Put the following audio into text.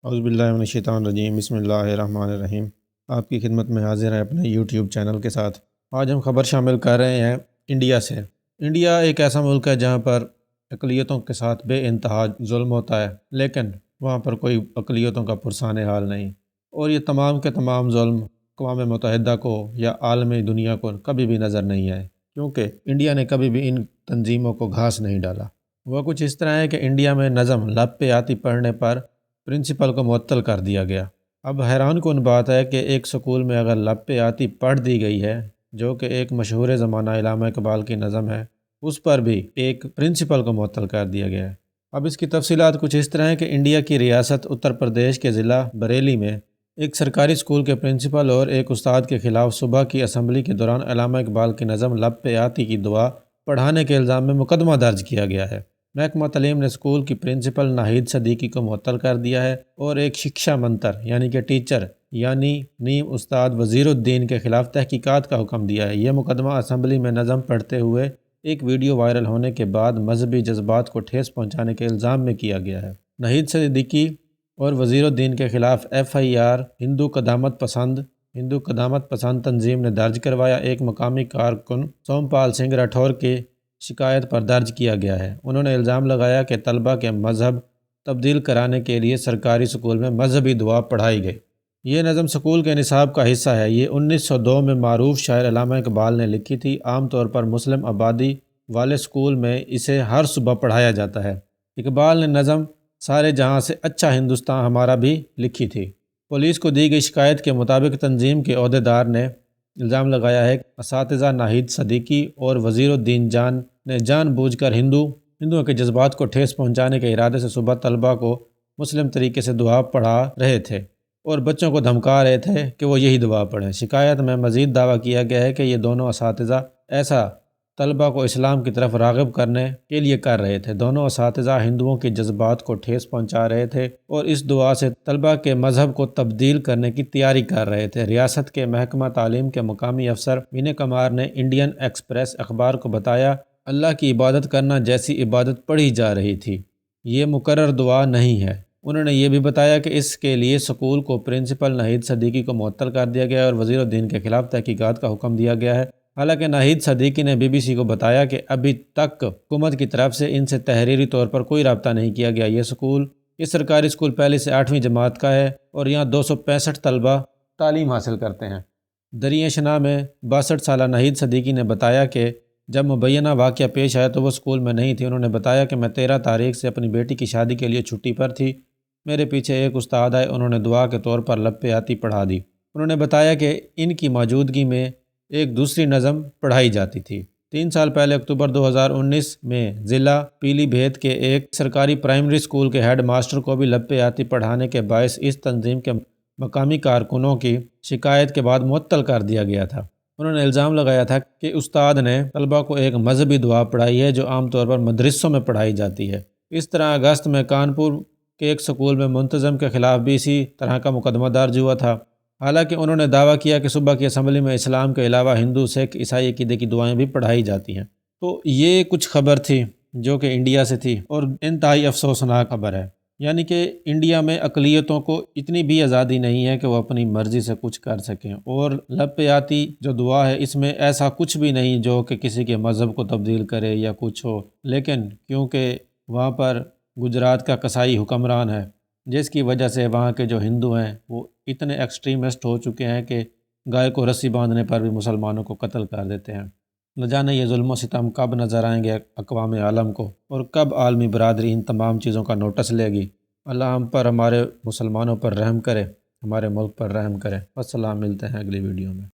اعوذ باللہ من الشیطان الرجیم، بسم اللہ الرحمن الرحیم۔ آپ کی خدمت میں حاضر ہیں اپنے یوٹیوب چینل کے ساتھ۔ آج ہم خبر شامل کر رہے ہیں انڈیا سے۔ انڈیا ایک ایسا ملک ہے جہاں پر اقلیتوں کے ساتھ بے انتہا ظلم ہوتا ہے، لیکن وہاں پر کوئی اقلیتوں کا پرسان حال نہیں، اور یہ تمام کے تمام ظلم اقوام متحدہ کو یا عالمی دنیا کو کبھی بھی نظر نہیں آئے، کیونکہ انڈیا نے کبھی بھی ان تنظیموں کو گھاس نہیں ڈالا۔ وہ کچھ اس طرح ہے کہ انڈیا میں نظم لب پہ آتی پڑھنے پر پرنسپل کو معطل کر دیا گیا۔ اب حیران کن بات ہے کہ ایک سکول میں اگر لب پہ آتی پڑھ دی گئی ہے، جو کہ ایک مشہور زمانہ علامہ اقبال کی نظم ہے، اس پر بھی ایک پرنسپل کو معطل کر دیا گیا ہے۔ اب اس کی تفصیلات کچھ اس طرح ہیں کہ انڈیا کی ریاست اتر پردیش کے ضلع بریلی میں ایک سرکاری اسکول کے پرنسپل اور ایک استاد کے خلاف صبح کی اسمبلی کے دوران علامہ اقبال کی نظم لب پہ آتی کی دعا پڑھانے کے الزام میں مقدمہ درج کیا گیا ہے۔ محکمہ تعلیم نے اسکول کی پرنسپل ناہید صدیقی کو معطل کر دیا ہے اور ایک شکشا منتر یعنی کہ ٹیچر یعنی نیم استاد وزیر الدین کے خلاف تحقیقات کا حکم دیا ہے۔ یہ مقدمہ اسمبلی میں نظم پڑھتے ہوئے ایک ویڈیو وائرل ہونے کے بعد مذہبی جذبات کو ٹھیس پہنچانے کے الزام میں کیا گیا ہے۔ ناہید صدیقی اور وزیر الدین کے خلاف FIR ہندو قدامت پسند تنظیم نے درج کروایا۔ ایک مقامی کارکن سوم پال سنگھ راٹھور کی شکایت پر درج کیا گیا ہے۔ انہوں نے الزام لگایا کہ طلبہ کے مذہب تبدیل کرانے کے لیے سرکاری اسکول میں مذہبی دعا پڑھائی گئی۔ یہ نظم اسکول کے نصاب کا حصہ ہے۔ یہ 1902 میں معروف شاعر علامہ اقبال نے لکھی تھی۔ عام طور پر مسلم آبادی والے اسکول میں اسے ہر صبح پڑھایا جاتا ہے۔ اقبال نے نظم سارے جہاں سے اچھا ہندوستان ہمارا بھی لکھی تھی۔ پولیس کو دی گئی شکایت کے مطابق تنظیم کے عہدیدار نے الزام لگایا ہے کہ اساتذہ ناہید صدیقی اور وزیر الدین نے جان بوجھ کر ہندوؤں کے جذبات کو ٹھیس پہنچانے کے ارادے سے صبح طلبہ کو مسلم طریقے سے دعا پڑھا رہے تھے اور بچوں کو دھمکا رہے تھے کہ وہ یہی دعا پڑھیں۔ شکایت میں مزید دعویٰ کیا گیا ہے کہ یہ دونوں اساتذہ ایسا طلبہ کو اسلام کی طرف راغب کرنے کے لیے کر رہے تھے۔ دونوں اساتذہ ہندوؤں کے جذبات کو ٹھیس پہنچا رہے تھے اور اس دعا سے طلبہ کے مذہب کو تبدیل کرنے کی تیاری کر رہے تھے۔ ریاست کے محکمہ تعلیم کے مقامی افسر ونے کمار نے انڈین ایکسپریس اخبار کو بتایا، اللہ کی عبادت کرنا جیسی عبادت پڑھی جا رہی تھی، یہ مقرر دعا نہیں ہے۔ انہوں نے یہ بھی بتایا کہ اس کے لیے سکول کو پرنسپل ناہید صدیقی کو معطل کر دیا گیا ہے اور وزیر الدین کے خلاف تحقیقات کا حکم دیا گیا ہے۔ حالانکہ ناہید صدیقی نے BBC کو بتایا کہ ابھی تک حکومت کی طرف سے ان سے تحریری طور پر کوئی رابطہ نہیں کیا گیا۔ یہ سرکاری اسکول پہلی سے 8ویں جماعت کا ہے اور یہاں 265 طلبہ تعلیم حاصل کرتے ہیں۔ دریا شناہ میں 62 سالہ ناہید صدیقی نے بتایا کہ جب مبینہ واقعہ پیش آیا تو وہ اسکول میں نہیں تھی۔ انہوں نے بتایا کہ میں 13 تاریخ سے اپنی بیٹی کی شادی کے لیے چھٹی پر تھی۔ میرے پیچھے ایک استاد آئے، انہوں نے دعا کے طور پر لب پہ آتی پڑھا دی۔ انہوں نے بتایا کہ ان کی موجودگی میں ایک دوسری نظم پڑھائی جاتی تھی۔ 3 سال پہلے اکتوبر 2019 میں ضلع پیلی بھیت کے ایک سرکاری پرائمری اسکول کے ہیڈ ماسٹر کو بھی لب پہ آتی پڑھانے کے باعث اس تنظیم کے مقامی کارکنوں کی شکایت کے بعد معطل کر دیا گیا تھا۔ انہوں نے الزام لگایا تھا کہ استاد نے طلبہ کو ایک مذہبی دعا پڑھائی ہے جو عام طور پر مدرسوں میں پڑھائی جاتی ہے۔ اس طرح اگست میں کانپور کے ایک سکول میں منتظم کے خلاف بھی اسی طرح کا مقدمہ درج ہوا تھا۔ حالانکہ انہوں نے دعویٰ کیا کہ صبح کی اسمبلی میں اسلام کے علاوہ ہندو، سکھ، عیسائی عقیدے کی دعائیں بھی پڑھائی جاتی ہیں۔ تو یہ کچھ خبر تھی جو کہ انڈیا سے تھی اور انتہائی افسوسناک خبر ہے، یعنی کہ انڈیا میں اقلیتوں کو اتنی بھی آزادی نہیں ہے کہ وہ اپنی مرضی سے کچھ کر سکیں، اور لب پہ آتی جو دعا ہے اس میں ایسا کچھ بھی نہیں جو کہ کسی کے مذہب کو تبدیل کرے یا کچھ ہو، لیکن کیونکہ وہاں پر گجرات کا قصائی حکمران ہے جس کی وجہ سے وہاں کے جو ہندو ہیں وہ اتنے ایکسٹریمسٹ ہو چکے ہیں کہ گائے کو رسی باندھنے پر بھی مسلمانوں کو قتل کر دیتے ہیں۔ نہ جانے یہ ظلم و ستم کب نظر آئیں گے اقوام عالم کو اور کب عالمی برادری ان تمام چیزوں کا نوٹس لے گی۔ اللہ ہم پر، ہمارے مسلمانوں پر رحم کرے، ہمارے ملک پر رحم کرے۔ السلام، ملتے ہیں اگلی ویڈیو میں۔